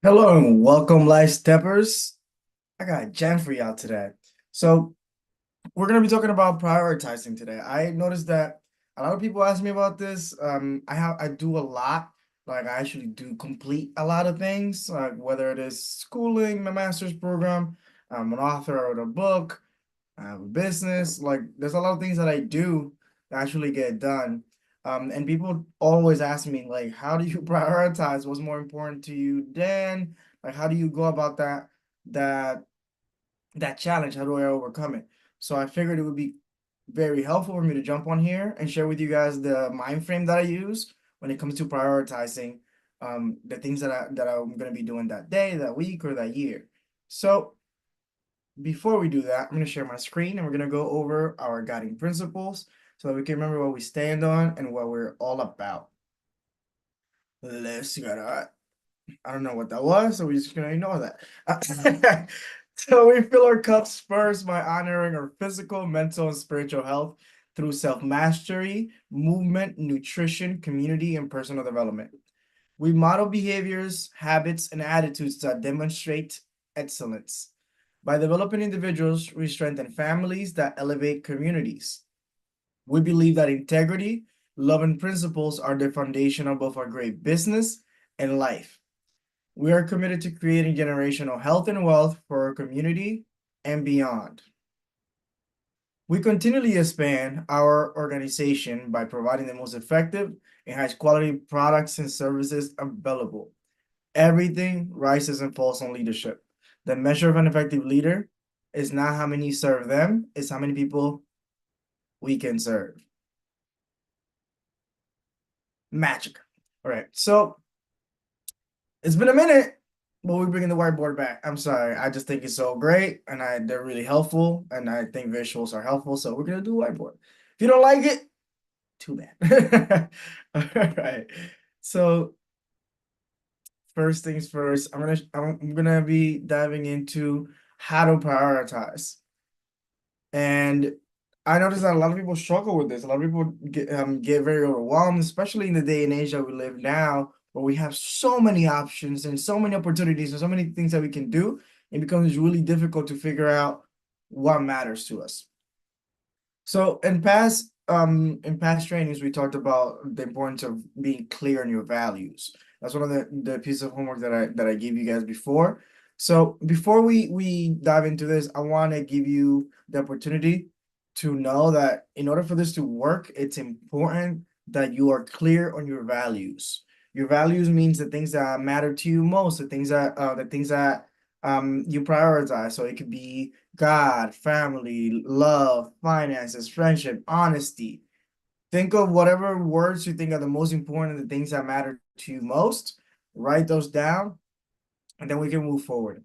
Hello and welcome, Life Steppers. I got a gem for y'all today. So we're gonna be talking about prioritizing today. I noticed that a lot of people ask me about this. I do a lot. Like I actually do complete a lot of things, like whether it is schooling, my master's program, I'm an author of a book, I have a business. Like there's a lot of things that I do that actually get done. And people always ask me, like, how do you prioritize? What's more important to you, Dan? Like, how do you go about that that challenge? How do I overcome it? So I figured it would be very helpful for me to jump on here and share with you guys the mind frame that I use when it comes to prioritizing the things that I'm gonna be doing that day, that week, or that year. So before we do that, I'm going to share my screen and we're going to go over our guiding principles so that we can remember what we stand on and what we're all about. Let's go. I don't know what that was, so we're just going to ignore that. So we fill our cups first by honoring our physical, mental, and spiritual health through self-mastery, movement, nutrition, community, and personal development. We model behaviors, habits, and attitudes that demonstrate excellence. By developing individuals, we strengthen families that elevate communities. We believe that integrity, love, and principles are the foundation of both our great business and life. We are committed to creating generational health and wealth for our community and beyond. We continually expand our organization by providing the most effective and highest quality products and services available. Everything rises and falls on leadership. The measure of an effective leader is not how many serve them, it's how many people we can serve. Magic. All right. So it's been a minute, but we're bringing the whiteboard back. I'm sorry. I just think it's so great and they're really helpful. And I think visuals are helpful. So we're going to do whiteboard. If you don't like it, too bad. All right. So first things first, I'm gonna be diving into how to prioritize. And I noticed that a lot of people struggle with this. A lot of people get very overwhelmed, especially in the day and age that we live now, where we have so many options and so many opportunities and so many things that we can do. It becomes really difficult to figure out what matters to us. So in past trainings, we talked about the importance of being clear on your values. That's one of the pieces of homework that I gave you guys before. So before we dive into this, I want to give you the opportunity to know that in order for this to work, it's important that you are clear on your values. Your values means the things that matter to you most, the things that you prioritize. So it could be God, family, love, finances, friendship, honesty. Think of whatever words you think are the most important, the things that matter to you most. Write those down, and then we can move forward.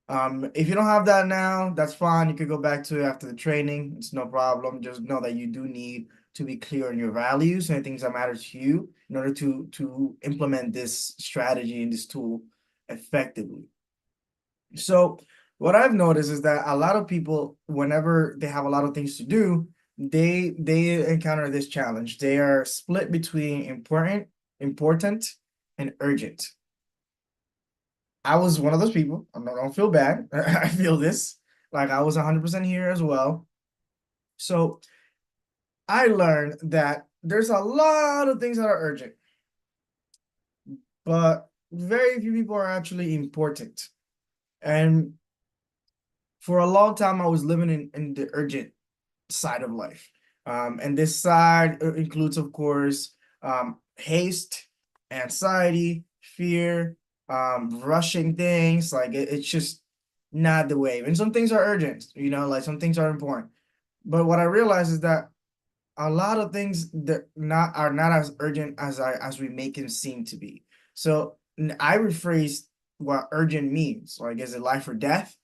If you don't have that now, that's fine. You could go back to it after the training. It's no problem. Just know that you do need to be clear on your values and things that matter to you in order to implement this strategy and this tool effectively. So what I've noticed is that a lot of people, whenever they have a lot of things to do, they encounter this challenge. They are split between important, and urgent. I was one of those people. Don't feel bad. I feel this. Like I was 100% here as well. So I learned that there's a lot of things that are urgent, but very few people are actually important. And for a long time, I was living in the urgent side of life. And this side includes, of course, haste, anxiety, fear, rushing things. Like it's just not the wave. And some things are urgent, like some things are important. But what I realized is that a lot of things that not are not as urgent as we make them seem to be. So I rephrased what urgent means. Like, is it life or death?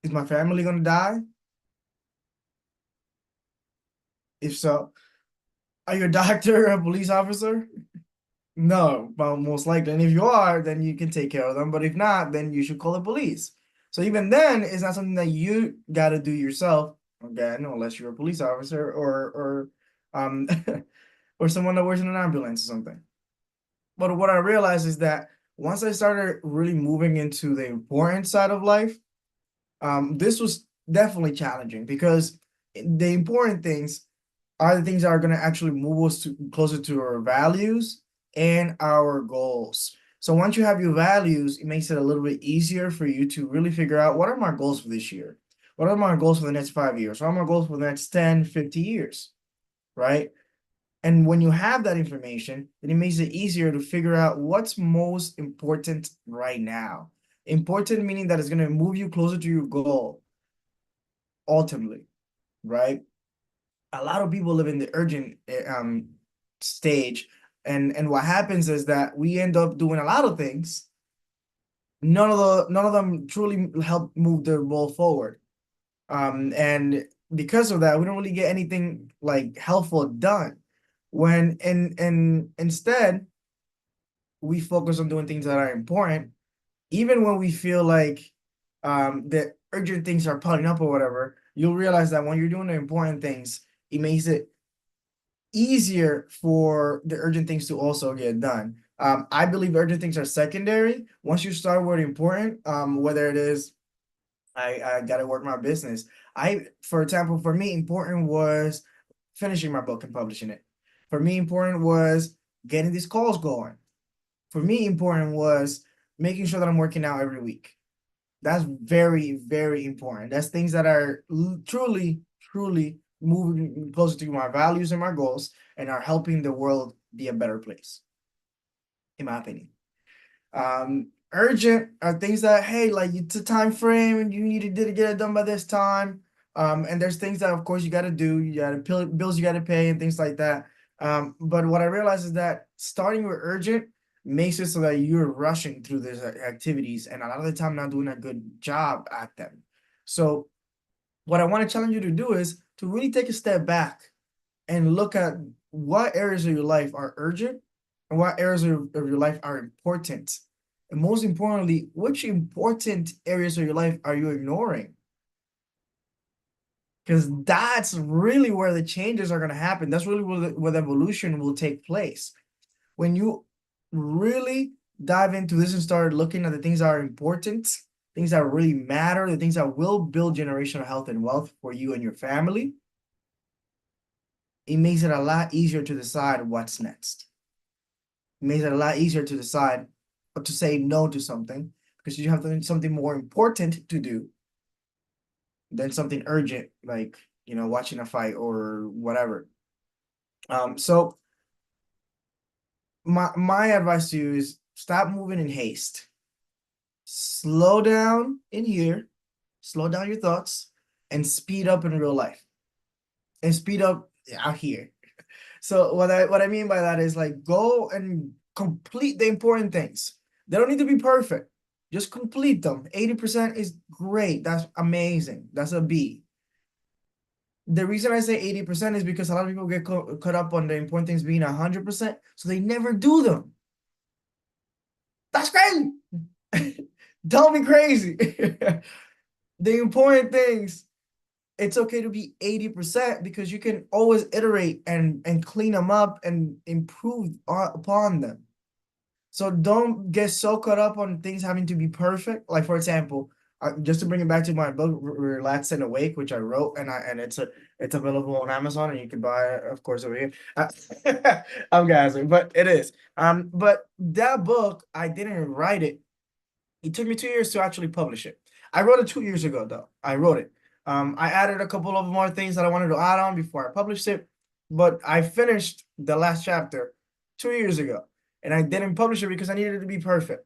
Is my family gonna die? If so, are you a doctor or a police officer? No, but most likely. And if you are, then you can take care of them. But if not, then you should call the police. So even then, it's not something that you got to do yourself, again, unless you're a police officer or or someone that works in an ambulance or something. But what I realized is that once I started really moving into the important side of life, this was definitely challenging because the important things are the things that are going to actually move us closer to our values and our goals. So once you have your values, it makes it a little bit easier for you to really figure out what are my goals for this year? What are my goals for the next 5 years? What are my goals for the next 10, 50 years? Right? And when you have that information, then it makes it easier to figure out what's most important right now. Important meaning that it's going to move you closer to your goal ultimately, right? A lot of people live in the urgent stage, and what happens is that we end up doing a lot of things. None of them truly help move the ball forward. And because of that, we don't really get anything like helpful done. When and instead we focus on doing things that are important, even when we feel like the urgent things are piling up or whatever, you'll realize that when you're doing the important things, it makes it easier for the urgent things to also get done. I believe urgent things are secondary. Once you start with important, whether it is I gotta work my business. For example, for me, important was finishing my book and publishing it. For me, important was getting these calls going. For me, important was making sure that I'm working out every week. That's very, very important. That's things that are truly, truly moving closer to my values and my goals and are helping the world be a better place, in my opinion. Urgent are things that, hey, like it's a time frame and you need to get it done by this time. And there's things that, of course, you got to do. You got to bills you got to pay and things like that. But what I realized is that starting with urgent makes it so that you're rushing through these activities and a lot of the time not doing a good job at them. So what I want to challenge you to do is to really take a step back and look at what areas of your life are urgent and what areas of your life are important. And most importantly, which important areas of your life are you ignoring? Because that's really where the changes are going to happen. That's really where the evolution will take place. When you really dive into this and start looking at the things that are important, things that really matter, the things that will build generational health and wealth for you and your family, it makes it a lot easier to decide what's next. It makes it a lot easier to decide or to say no to something because you have something more important to do than something urgent like watching a fight or whatever. So my advice to you is stop moving in haste. Slow down in here, slow down your thoughts, and speed up in real life. And speed up out here. So what I mean by that is like go and complete the important things. They don't need to be perfect. Just complete them. 80% is great. That's amazing. That's a B. The reason I say 80% is because a lot of people get caught up on the important things being 100%, so they never do them. That's crazy. Don't be crazy. The important things, it's okay to be 80% because you can always iterate and clean them up and improve upon them. So don't get so caught up on things having to be perfect. Like for example, just to bring it back to my book, Relax and Awake, which I wrote, and it's available on Amazon, and you can buy it, of course, over here. I'm guessing, but it is. But that book, I didn't write it. It took me 2 years to actually publish it. I wrote it 2 years ago, though. I wrote it. I added a couple of more things that I wanted to add on before I published it, but I finished the last chapter 2 years ago, and I didn't publish it because I needed it to be perfect.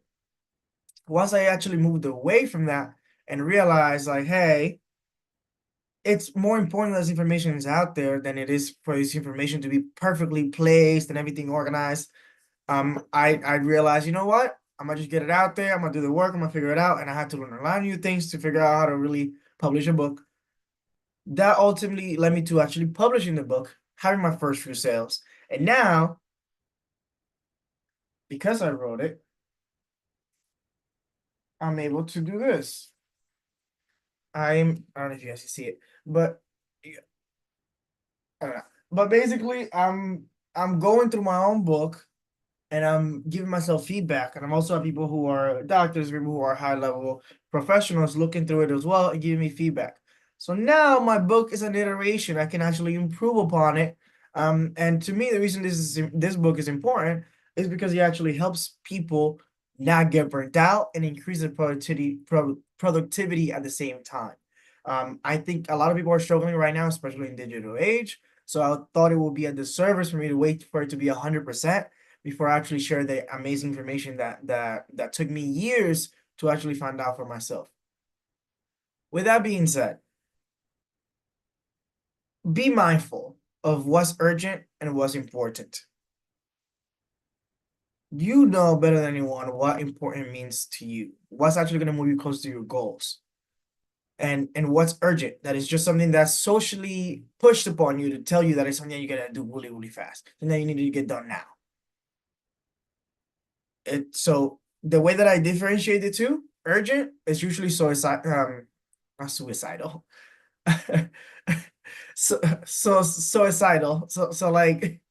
Once I actually moved away from that and realized, like, hey, it's more important that this information is out there than it is for this information to be perfectly placed and everything organized. I realized, you know what? I'm gonna just get it out there. I'm gonna do the work. I'm gonna figure it out, and I had to learn a lot of new things to figure out how to really publish a book. That ultimately led me to actually publishing the book, having my first few sales, and now because I wrote it, I'm able to do this. I don't know if you guys can see it, but yeah, I don't know. But basically, I'm going through my own book and I'm giving myself feedback. And I'm also have people who are doctors, people who are high level professionals looking through it as well and giving me feedback. So now my book is an iteration. I can actually improve upon it. And to me, the reason this book is important is because it actually helps people not get burnt out and increase their productivity at the same time. I think a lot of people are struggling right now, especially in digital age. So I thought it would be a disservice for me to wait for it to be 100% before I actually share the amazing information that took me years to actually find out for myself. With that being said, be mindful of what's urgent and what's important. You know better than anyone what important means to you, what's actually going to move you close to your goals, and what's urgent. That is just something that's socially pushed upon you to tell you that it's something that you gotta do really, really fast, and that you need to get done now. So the way that I differentiate the two, urgent is usually not suicidal. So suicidal. So like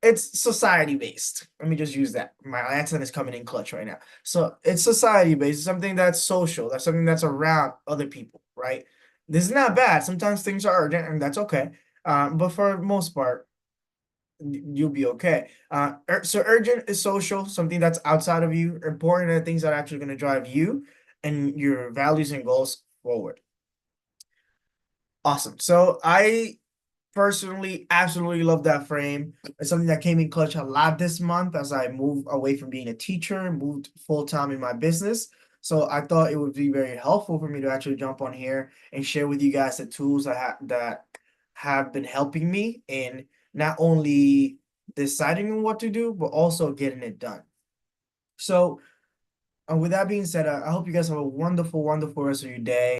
it's society based. Let me just use that. My accent is coming in clutch right now. So it's society based, something that's social, that's something that's around other people, right? This is not bad. Sometimes things are urgent, and that's okay. But for the most part, you'll be okay. So urgent is social, something that's outside of you, important are things that are actually going to drive you and your values and goals forward. Awesome. So I personally absolutely love that frame. It's something that came in clutch a lot this month as I moved away from being a teacher, moved full time in my business. So I thought it would be very helpful for me to actually jump on here and share with you guys the tools that have been helping me in not only deciding on what to do, but also getting it done. So, with that being said, I hope you guys have a wonderful, wonderful rest of your day.